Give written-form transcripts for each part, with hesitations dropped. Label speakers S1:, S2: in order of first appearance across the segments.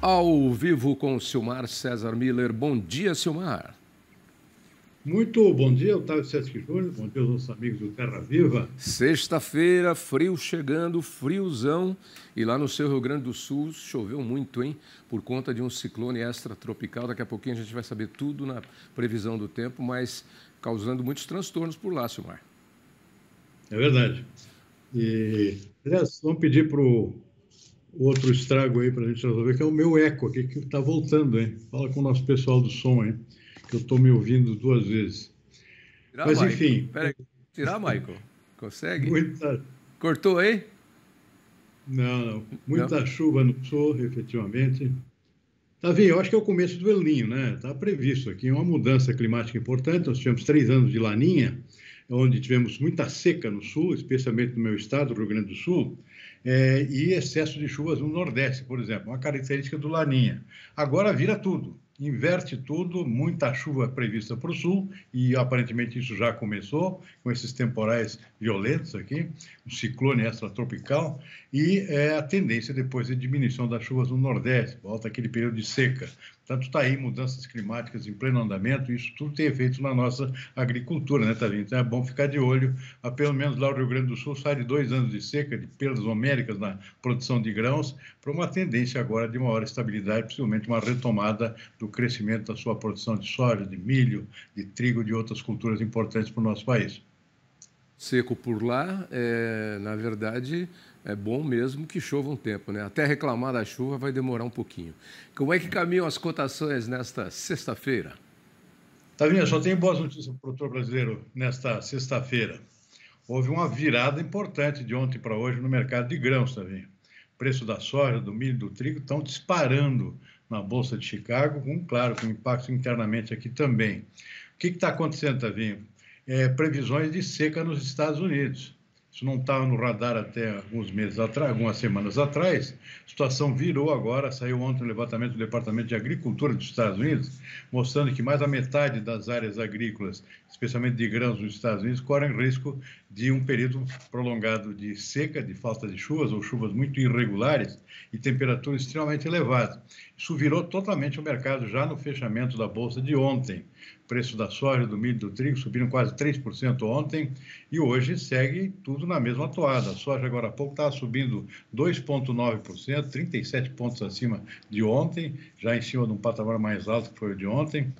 S1: Ao vivo com o Silmar César Miller. Bom dia, Silmar.
S2: Muito bom dia, Otávio Sesc Júnior. Bom dia aos nossos amigos do Terra Viva.
S1: Sexta-feira, frio chegando, friozão. E lá no seu Rio Grande do Sul choveu muito, hein? Por conta de um ciclone extratropical. Daqui a pouquinho a gente vai saber tudo na previsão do tempo, mas causando muitos transtornos por lá, Silmar.
S2: É verdade. E, aliás, vamos pedir para o outro estrago aí para a gente resolver, que é o meu eco aqui, que está voltando, hein? Fala com o nosso pessoal do som, hein? Que eu estou me ouvindo duas vezes.
S1: Tirar,
S2: Mas,
S1: Michael.
S2: enfim.
S1: Pera aí. Tirar, Michael. Consegue?
S2: Muita...
S1: Cortou aí?
S2: Não.
S1: Não.
S2: Muita chuva no sul, efetivamente. Tá vendo? Eu acho que é o começo do El Niño, né? Está previsto aqui uma mudança climática importante. Nós tivemos 3 anos de Laninha, onde tivemos muita seca no sul, especialmente no meu estado, Rio Grande do Sul, e excesso de chuvas no Nordeste, por exemplo, uma característica do Laninha. Agora vira tudo, inverte tudo, muita chuva prevista para o sul, e aparentemente isso já começou, com esses temporais violentos aqui, um ciclone extratropical, e a tendência depois de diminuição das chuvas no Nordeste, volta aquele período de seca. Portanto, está aí mudanças climáticas em pleno andamento, e isso tudo tem efeito na nossa agricultura, né, Thalinho? Então é bom ficar de olho. Pelo menos lá no Rio Grande do Sul sai de 2 anos de seca, de perdas homéricas na produção de grãos, para uma tendência agora de maior estabilidade, possivelmente uma retomada do crescimento da sua produção de soja, de milho, de trigo, de outras culturas importantes para o nosso país.
S1: Seco por lá, na verdade, é bom mesmo que chova um tempo, né? Até reclamar da chuva vai demorar um pouquinho. Como é que caminham as cotações nesta sexta-feira?
S2: Tavinha, só tem boas notícias para o produtor brasileiro nesta sexta-feira. Houve uma virada importante de ontem para hoje no mercado de grãos, Tavinha. O preço da soja, do milho e do trigo estão disparando na Bolsa de Chicago, claro, com impacto internamente aqui também. O que está acontecendo, Tavinho? Previsões de seca nos Estados Unidos. Isso não estava no radar até alguns meses atrás, algumas semanas atrás. A situação virou agora, saiu ontem o levantamento do Departamento de Agricultura dos Estados Unidos, mostrando que mais da metade das áreas agrícolas, especialmente de grãos nos Estados Unidos, correm risco de um período prolongado de seca, de falta de chuvas ou chuvas muito irregulares e temperaturas extremamente elevadas. Isso virou totalmente o mercado já no fechamento da Bolsa de ontem. O preço da soja, do milho e do trigo subiram quase 3% ontem e hoje segue tudo na mesma toada. A soja agora há pouco estava subindo 2,9%, 37 pontos acima de ontem, já em cima de um patamar mais alto que foi o de ontem.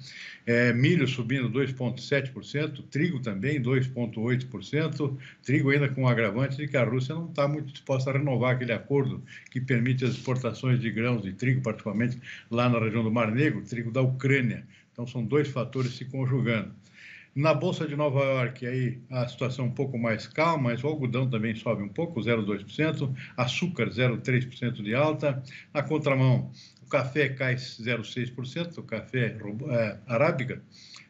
S2: Milho subindo 2,7%, trigo também 2,8%, trigo ainda com o agravante de que a Rússia não está muito disposta a renovar aquele acordo que permite as exportações de grãos de trigo, particularmente lá na região do Mar Negro, trigo da Ucrânia. Então, são dois fatores se conjugando. Na Bolsa de Nova York, aí a situação é um pouco mais calma, mas o algodão também sobe um pouco, 0,2%, açúcar 0,3% de alta. Na contramão, o café cai 0,6%, o café arábica.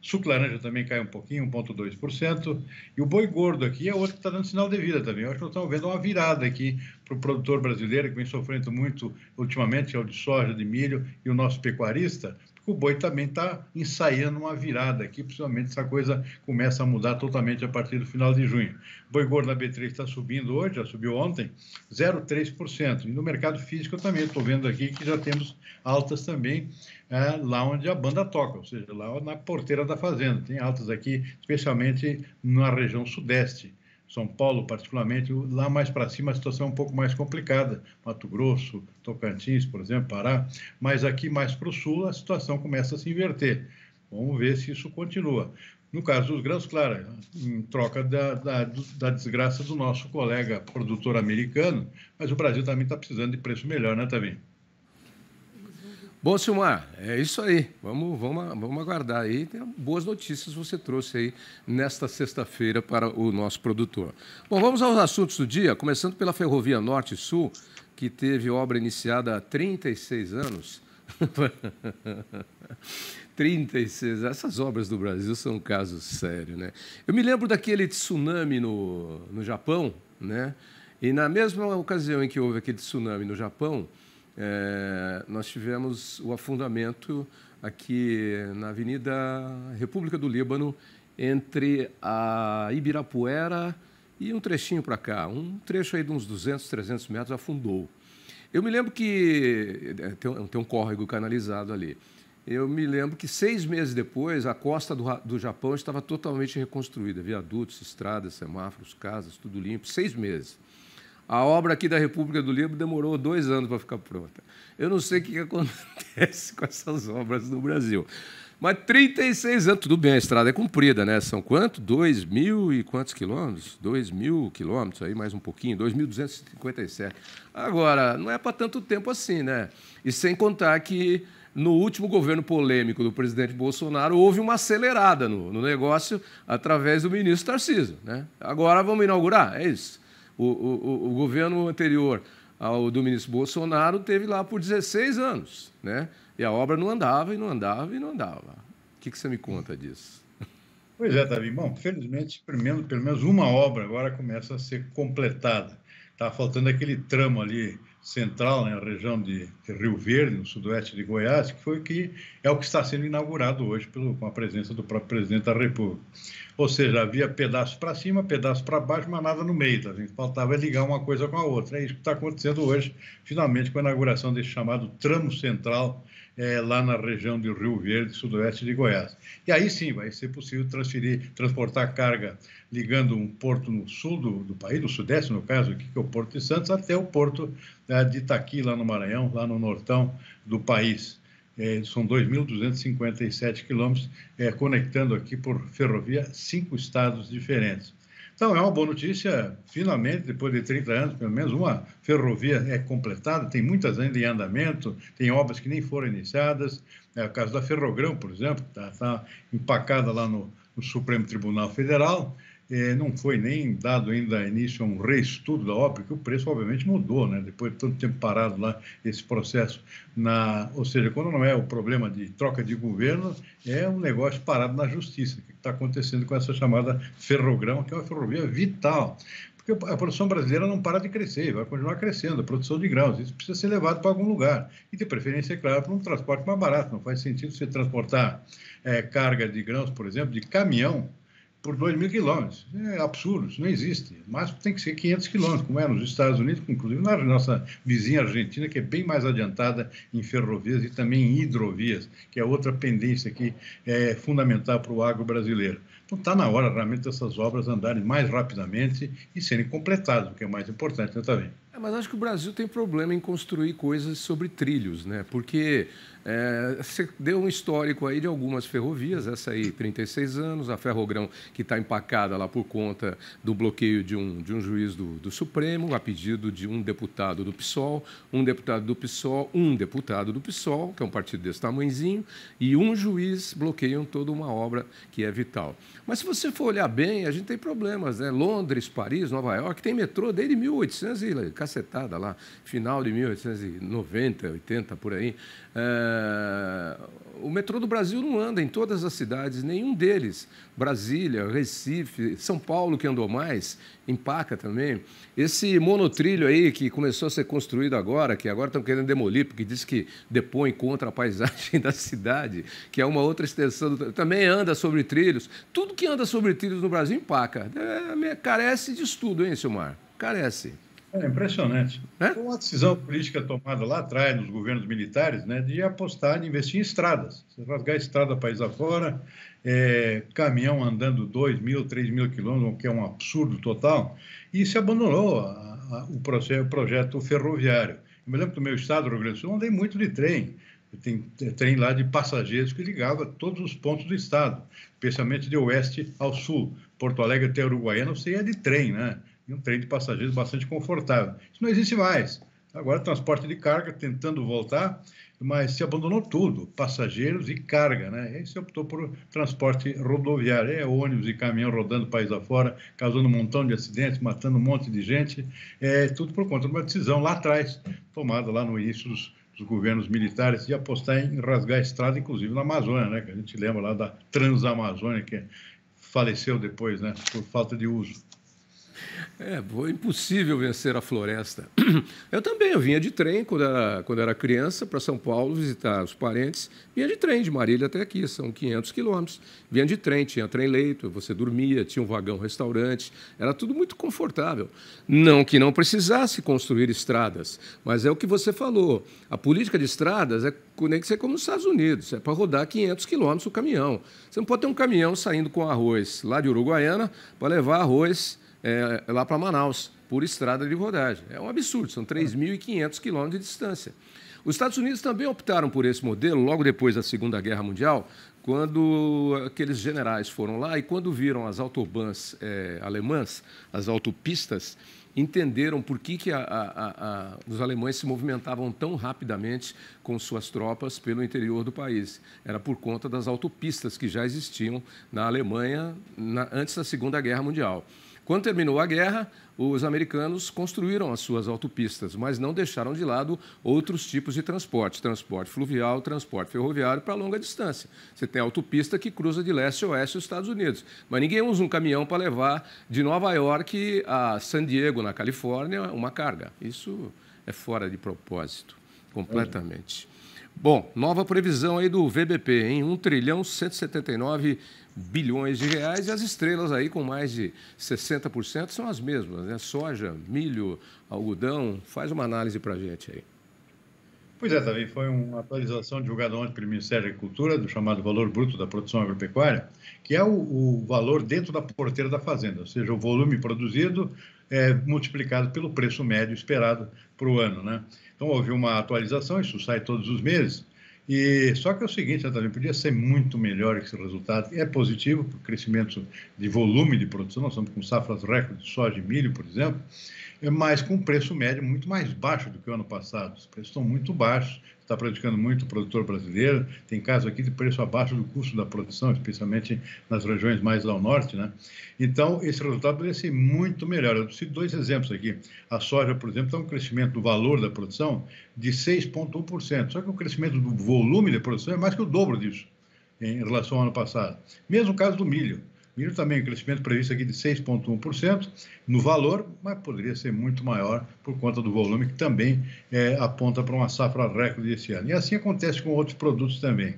S2: Suco laranja também cai um pouquinho, 1,2%. E o boi gordo aqui é outro que está dando sinal de vida também. Eu acho que nós estamos vendo uma virada aqui para o produtor brasileiro, que vem sofrendo muito ultimamente, que é o de soja, de milho, e o nosso pecuarista. O boi também está ensaiando uma virada aqui, principalmente essa coisa começa a mudar totalmente a partir do final de junho. O boi gordo na B3 está subindo hoje, já subiu ontem, 0,3%. E no mercado físico eu também estou vendo aqui que já temos altas também lá onde a banda toca, ou seja, lá na porteira da fazenda. Tem altas aqui, especialmente na região sudeste. São Paulo, particularmente, lá mais para cima a situação é um pouco mais complicada. Mato Grosso, Tocantins, por exemplo, Pará. Mas aqui mais para o sul a situação começa a se inverter. Vamos ver se isso continua. No caso dos grãos, claro, em troca da desgraça do nosso colega produtor americano, mas o Brasil também está precisando de preço melhor, né, Tavinho?
S1: Bom, Silmar, é isso aí. Vamos aguardar aí. Tem boas notícias você trouxe aí nesta sexta-feira para o nosso produtor. Bom, vamos aos assuntos do dia, começando pela Ferrovia Norte-Sul, que teve obra iniciada há 36 anos. 36, essas obras do Brasil são um caso sério, né? Eu me lembro daquele tsunami no Japão, né? E na mesma ocasião em que houve aquele tsunami no Japão, nós tivemos o afundamento aqui na Avenida República do Líbano, entre a Ibirapuera e um trechinho para cá. Um trecho aí de uns 200, 300 metros afundou. Eu me lembro que tem um córrego canalizado ali. Eu me lembro que 6 meses depois, a costa do Japão estava totalmente reconstruída. Viadutos, estradas, semáforos, casas, tudo limpo. 6 meses. A obra aqui da República do Líbano demorou 2 anos para ficar pronta. Eu não sei o que acontece com essas obras no Brasil. Mas 36 anos, tudo bem, a estrada é comprida, né? São quanto? 2.000 e quantos quilômetros? 2.000 quilômetros, aí mais um pouquinho, 2.257. Agora, não é para tanto tempo assim, né? E sem contar que no último governo polêmico do presidente Bolsonaro houve uma acelerada no negócio através do ministro Tarcísio, né? Agora vamos inaugurar, é isso. O governo anterior ao do ministro Bolsonaro teve lá por 16 anos, né? E a obra não andava, e não andava, e não andava. O que você me conta disso?
S2: Pois é, Davi. Bom, felizmente, pelo menos uma obra agora começa a ser completada. Está faltando aquele tramo ali central, né, a região de Rio Verde, no sudoeste de Goiás, que é o que está sendo inaugurado hoje com a presença do próprio presidente da República. Ou seja, havia pedaços para cima, pedaços para baixo, mas nada no meio. Tá? Faltava ligar uma coisa com a outra. É isso que está acontecendo hoje, finalmente, com a inauguração desse chamado tramo central, lá na região de Rio Verde, sudoeste de Goiás. E aí sim vai ser possível transportar carga ligando um porto no sul do país, no sudeste, no caso aqui, que é o Porto de Santos, até o porto de Itaqui, lá no Maranhão, lá no nortão do país. São 2.257 quilômetros, conectando aqui por ferrovia 5 estados diferentes. Então, é uma boa notícia, finalmente, depois de 30 anos, pelo menos uma ferrovia é completada, tem muitas ainda em andamento, tem obras que nem foram iniciadas, é o caso da Ferrogrão, por exemplo, que está empacada lá no Supremo Tribunal Federal, não foi nem dado ainda início a um reestudo da obra, porque o preço, obviamente, mudou, né? Depois de tanto tempo parado lá, esse processo. Ou seja, quando não é o problema de troca de governo, é um negócio parado na justiça, que está acontecendo com essa chamada Ferrogrão, que é uma ferrovia vital. Porque a produção brasileira não para de crescer, vai continuar crescendo, a produção de grãos. Isso precisa ser levado para algum lugar. E, de preferência, é claro, para um transporte mais barato. Não faz sentido você transportar carga de grãos, por exemplo, de caminhão, por 2.000 quilômetros. É absurdo, isso não existe. O máximo tem que ser 500 quilômetros, como é nos Estados Unidos, inclusive na nossa vizinha Argentina, que é bem mais adiantada em ferrovias e também em hidrovias, que é outra pendência que é fundamental para o agro brasileiro. Então está na hora realmente dessas obras andarem mais rapidamente e serem completadas, o que é mais importante, né, Tavinho?
S1: Mas acho que o Brasil tem problema em construir coisas sobre trilhos, né? Porque você deu um histórico aí de algumas ferrovias, essa aí, 36 anos, a Ferrogrão, que está empacada lá por conta do bloqueio de um juiz do Supremo, a pedido de um deputado do PSOL, um deputado do PSOL, que é um partido desse tamanhozinho, e um juiz bloqueiam toda uma obra que é vital. Mas se você for olhar bem, a gente tem problemas, né? Londres, Paris, Nova York, tem metrô desde 1800 e cacetada lá, final de 1890, 80, por aí. O metrô do Brasil não anda em todas as cidades, nenhum deles. Brasília, Recife, São Paulo, que andou mais, empaca também. Esse monotrilho aí que começou a ser construído agora, que agora estão querendo demolir, porque diz que depõe contra a paisagem da cidade, que é uma outra extensão, também anda sobre trilhos. Tudo que anda sobre trilhos no Brasil empaca. Carece de estudo, hein, Silmar? Carece.
S2: É impressionante. Foi uma decisão política tomada lá atrás, nos governos militares, né, de apostar em investir em estradas. Você rasgar a estrada país afora, caminhão andando 2.000, 3.000 quilômetros, que é um absurdo total, e se abandonou o projeto ferroviário. Eu me lembro que no meu estado, Rio Grande do Sul, eu andei muito de trem. Tem trem lá de passageiros que ligava todos os pontos do estado, especialmente de oeste ao sul. Porto Alegre até Uruguaiana, você ia de trem, né? E um trem de passageiros bastante confortável. Isso não existe mais. Agora, transporte de carga tentando voltar, mas se abandonou tudo, passageiros e carga, né? E aí se optou por transporte rodoviário, ônibus e caminhão rodando país afora, causando um montão de acidentes, matando um monte de gente, tudo por conta de uma decisão lá atrás, tomada lá no início dos governos militares, de apostar em rasgar a estrada, inclusive na Amazônia, né? Que a gente lembra lá da Transamazônia, que faleceu depois, né? Por falta de uso.
S1: Foi impossível vencer a floresta. Eu vinha de trem quando era criança para São Paulo visitar os parentes. Vinha de trem de Marília até aqui, são 500 quilômetros. Vinha de trem, tinha trem-leito, você dormia, tinha um vagão-restaurante, era tudo muito confortável. Não que não precisasse construir estradas, mas é o que você falou. A política de estradas tem que ser como nos Estados Unidos, é para rodar 500 quilômetros o caminhão. Você não pode ter um caminhão saindo com arroz lá de Uruguaiana para levar arroz lá para Manaus, por estrada de rodagem. É um absurdo, são 3.500 quilômetros de distância. Os Estados Unidos também optaram por esse modelo logo depois da Segunda Guerra Mundial, quando aqueles generais foram lá e quando viram as autobahns alemãs, as autopistas, entenderam por que os alemães se movimentavam tão rapidamente com suas tropas pelo interior do país. Era por conta das autopistas que já existiam na Alemanha antes da Segunda Guerra Mundial. Quando terminou a guerra, os americanos construíram as suas autopistas, mas não deixaram de lado outros tipos de transporte fluvial, transporte ferroviário para longa distância. Você tem a autopista que cruza de leste a oeste os Estados Unidos, mas ninguém usa um caminhão para levar de Nova York a San Diego, na Califórnia, uma carga. Isso é fora de propósito, completamente. Bom, nova previsão aí do VBP, em 1.179 bilhões de reais, e as estrelas aí com mais de 60% são as mesmas, né? Soja, milho, algodão. Faz uma análise para a gente aí.
S2: Pois é, também foi uma atualização divulgada ontem pelo Ministério da Agricultura, do chamado valor bruto da produção agropecuária, que é o valor dentro da porteira da fazenda, ou seja, o volume produzido multiplicado pelo preço médio esperado para o ano, né? Então, houve uma atualização, isso sai todos os meses, só que é o seguinte, né, também podia ser muito melhor esse resultado. É positivo para o crescimento de volume de produção, nós estamos com safras recordes de soja e milho, por exemplo, mas com preço médio muito mais baixo do que o ano passado. Os preços estão muito baixos, está prejudicando muito o produtor brasileiro. Tem casos aqui de preço abaixo do custo da produção, especialmente nas regiões mais ao norte, né? Então, esse resultado poderia ser muito melhor. Eu cito dois exemplos aqui. A soja, por exemplo, tem um crescimento do valor da produção de 6,1%, só que o crescimento do volume de produção é mais que o dobro disso em relação ao ano passado. Mesmo caso do milho. Milho também, crescimento previsto aqui de 6,1% no valor, mas poderia ser muito maior por conta do volume, que também aponta para uma safra recorde esse ano. E assim acontece com outros produtos também.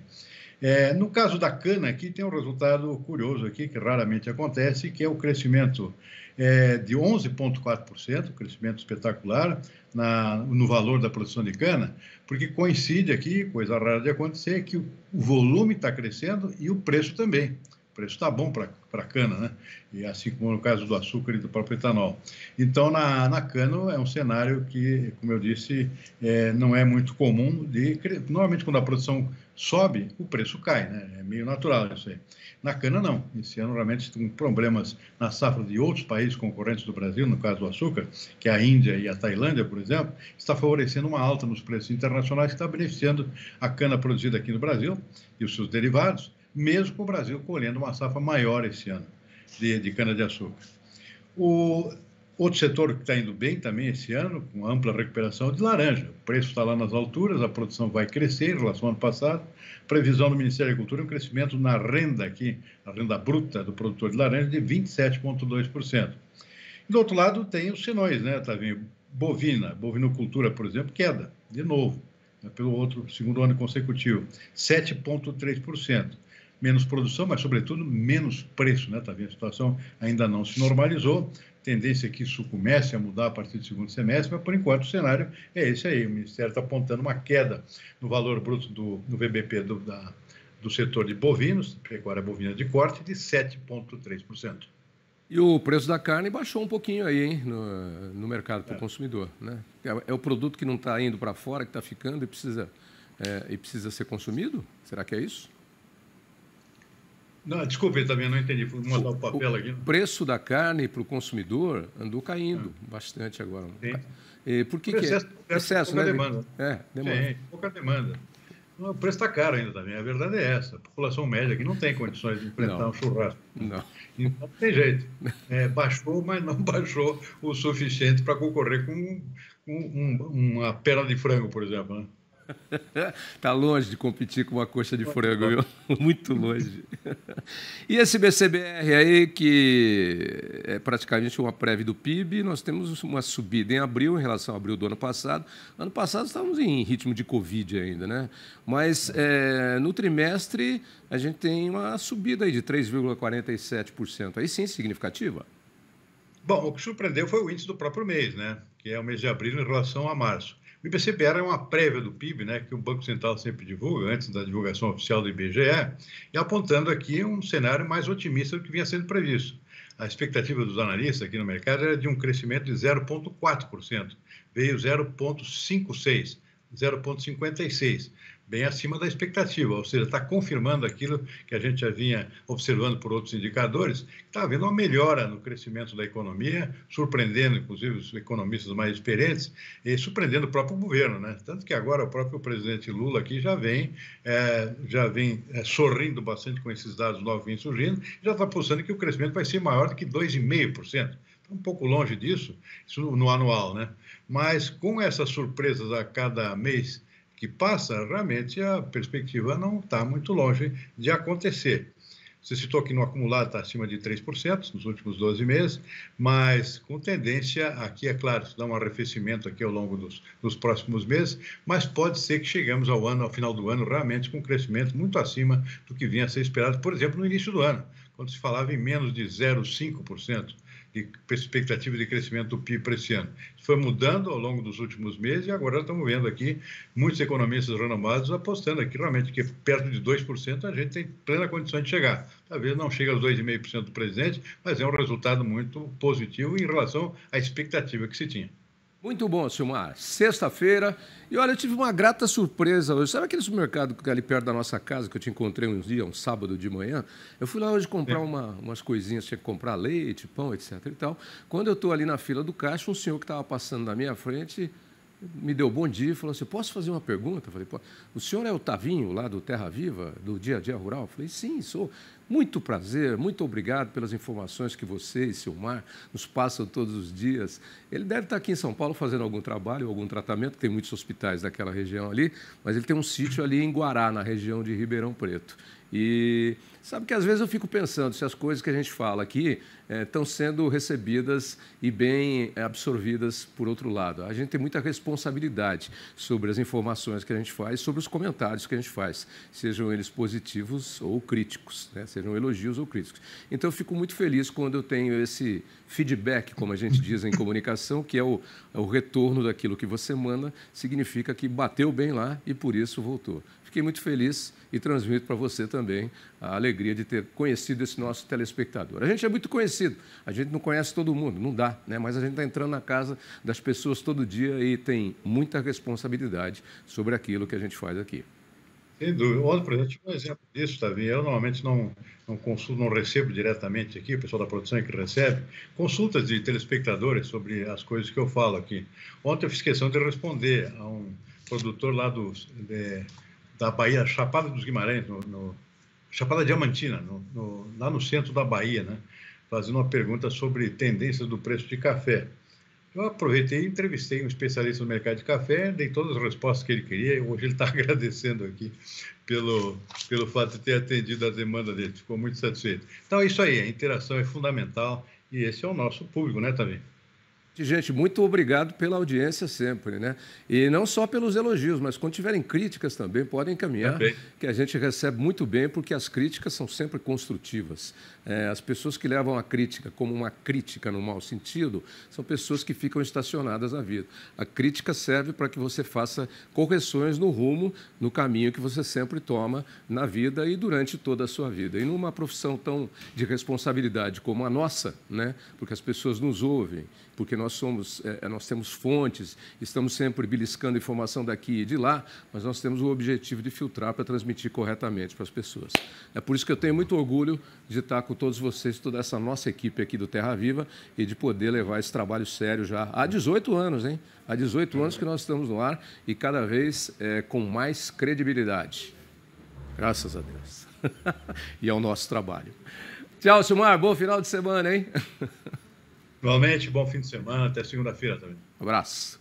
S2: No caso da cana, aqui tem um resultado curioso aqui, que raramente acontece, que é o crescimento de 11,4%, crescimento espetacular no valor da produção de cana, porque coincide aqui, coisa rara de acontecer, que o volume está crescendo e o preço também. O preço está bom para a cana, né? E assim como no caso do açúcar e do próprio etanol. Então, na cana é um cenário que, como eu disse, não é muito comum. Normalmente, quando a produção sobe, o preço cai, né? É meio natural isso aí. Na cana, não. Esse ano, realmente, tem problemas na safra de outros países concorrentes do Brasil, no caso do açúcar, que é a Índia e a Tailândia, por exemplo, está favorecendo uma alta nos preços internacionais que está beneficiando a cana produzida aqui no Brasil e os seus derivados, mesmo com o Brasil colhendo uma safra maior esse ano de cana-de-açúcar. O outro setor que está indo bem também esse ano, com ampla recuperação, é de laranja. O preço está lá nas alturas, a produção vai crescer em relação ao ano passado. Previsão do Ministério da Agricultura é um crescimento na renda aqui, a renda bruta do produtor de laranja, de 27,2%. Do outro lado, tem os senões, né, Tavinho? Bovinocultura, por exemplo, queda, de novo, pelo segundo ano consecutivo, 7,3%. Menos produção, mas, sobretudo, menos preço, né? Tá vendo? A situação ainda não se normalizou. Tendência é que isso comece a mudar a partir do segundo semestre, mas, por enquanto, o cenário é esse aí. O Ministério está apontando uma queda no valor bruto do VBP do setor de bovinos, pecuária bovina de corte, de 7,3%.
S1: E o preço da carne baixou um pouquinho aí, hein, no mercado para o consumidor, né? É o produto que não está indo para fora, que está ficando e precisa ser consumido? Será que é isso?
S2: Não, desculpe, também não entendi. Vou mandar o papel aqui.
S1: O preço da carne para o consumidor andou caindo bastante agora. Sim. Por que excesso,
S2: pouca
S1: né?
S2: Demanda.
S1: Demanda.
S2: Sim, pouca demanda. O preço está caro ainda também. A verdade é essa. A população média aqui não tem condições de enfrentar um churrasco.
S1: Não.
S2: Então, não tem jeito. Baixou, mas não baixou o suficiente para concorrer com uma perna de frango, por exemplo, né?
S1: Está longe de competir com uma coxa de frango, viu? Muito longe. E esse BCBR aí, que é praticamente uma prévia do PIB, nós temos uma subida em abril em relação a abril do ano passado. Ano passado estávamos em ritmo de Covid ainda, né? Mas no trimestre a gente tem uma subida aí de 3,47%. Aí sim, significativa.
S2: Bom, o que surpreendeu foi o índice do próprio mês, né? Que é o mês de abril em relação a março. O IPCBR é uma prévia do PIB, né, que o Banco Central sempre divulga, antes da divulgação oficial do IBGE, e apontando aqui um cenário mais otimista do que vinha sendo previsto. A expectativa dos analistas aqui no mercado era de um crescimento de 0,4%, veio 0,56%, 0,56%, bem acima da expectativa, ou seja, está confirmando aquilo que a gente já vinha observando por outros indicadores, que está havendo uma melhora no crescimento da economia, surpreendendo, inclusive, os economistas mais experientes e surpreendendo o próprio governo, né? Tanto que agora o próprio presidente Lula aqui já vem sorrindo bastante com esses dados novos surgindo, já está apostando que o crescimento vai ser maior do que 2,5%. Um pouco longe disso, isso no anual, né? Mas com essas surpresas a cada mês que passa, realmente a perspectiva não está muito longe de acontecer. Você citou que no acumulado está acima de 3% nos últimos 12 meses, mas com tendência, aqui é claro, isso dá um arrefecimento aqui ao longo dos próximos meses, mas pode ser que chegamos ao final do ano realmente com um crescimento muito acima do que vinha a ser esperado, por exemplo, no início do ano, quando se falava em menos de 0,5% de expectativa de crescimento do PIB para esse ano. Isso foi mudando ao longo dos últimos meses e agora estamos vendo aqui muitos economistas renomados apostando aqui realmente que perto de 2% a gente tem plena condição de chegar. Talvez não chegue aos 2,5% do presidente, mas é um resultado muito positivo em relação à expectativa que se tinha.
S1: Muito bom, Silmar. Sexta-feira. E olha, eu tive uma grata surpresa hoje. Sabe aquele supermercado que é ali perto da nossa casa, que eu te encontrei uns dias, um sábado de manhã? Eu fui lá hoje comprar umas coisinhas, tinha que comprar leite, pão, etc. e tal. Quando eu estou ali na fila do caixa, um senhor que estava passando na minha frente me deu bom dia e falou assim, posso fazer uma pergunta? Eu falei, pô, o senhor é o Tavinho, lá do Terra Viva, do Dia a Dia Rural? Eu falei, sim, sou. Muito prazer, muito obrigado pelas informações que você e Silmar nos passam todos os dias. Ele deve estar aqui em São Paulo fazendo algum trabalho, algum tratamento, tem muitos hospitais daquela região ali, mas ele tem um sítio ali em Guará, na região de Ribeirão Preto. E sabe que às vezes eu fico pensando se as coisas que a gente fala aqui estão sendo recebidas e bem absorvidas por outro lado. A gente tem muita responsabilidade sobre as informações que a gente faz, sobre os comentários que a gente faz, sejam eles positivos ou críticos, né? Sejam elogios ou críticos. Então eu fico muito feliz quando eu tenho esse feedback, como a gente diz em comunicação, que é o retorno daquilo que você manda, significa que bateu bem lá e por isso voltou. Fiquei muito feliz e transmito para você também a alegria de ter conhecido esse nosso telespectador. A gente é muito conhecido, a gente não conhece todo mundo, não dá, né? Mas a gente está entrando na casa das pessoas todo dia e tem muita responsabilidade sobre aquilo que a gente faz aqui.
S2: Sem dúvida. Ontem, por exemplo, tive um exemplo disso, Tavinho. Eu normalmente não consulto, não recebo diretamente aqui, o pessoal da produção é que recebe, consultas de telespectadores sobre as coisas que eu falo aqui. Ontem eu fiz questão de responder a um produtor lá da Bahia, Chapada dos Guimarães, Chapada Diamantina, lá no centro da Bahia, né? Fazendo uma pergunta sobre tendências do preço de café. Eu aproveitei e entrevistei um especialista no mercado de café, dei todas as respostas que ele queria. Hoje ele está agradecendo aqui pelo fato de ter atendido a demanda dele. Ficou muito satisfeito. Então é isso aí, a interação é fundamental e esse é o nosso público, né, Tavinho?
S1: Gente, muito obrigado pela audiência sempre, né? E não só pelos elogios, mas quando tiverem críticas também, podem encaminhar, que a gente recebe muito bem, porque as críticas são sempre construtivas. As pessoas que levam a crítica como uma crítica no mau sentido, são pessoas que ficam estacionadas na vida. A crítica serve para que você faça correções no rumo, no caminho que você sempre toma na vida e durante toda a sua vida. E numa profissão tão de responsabilidade como a nossa, né? Porque as pessoas nos ouvem, porque nós temos fontes, estamos sempre beliscando informação daqui e de lá, mas nós temos o objetivo de filtrar para transmitir corretamente para as pessoas. É por isso que eu tenho muito orgulho de estar com todos vocês, toda essa nossa equipe aqui do Terra Viva e de poder levar esse trabalho sério já há 18 anos, hein? Há 18 anos que nós estamos no ar e cada vez com mais credibilidade. Graças a Deus. E ao nosso trabalho. Tchau, Silmar. Bom final de semana, hein?
S2: Igualmente, bom fim de semana. Até segunda-feira também.
S1: Um abraço.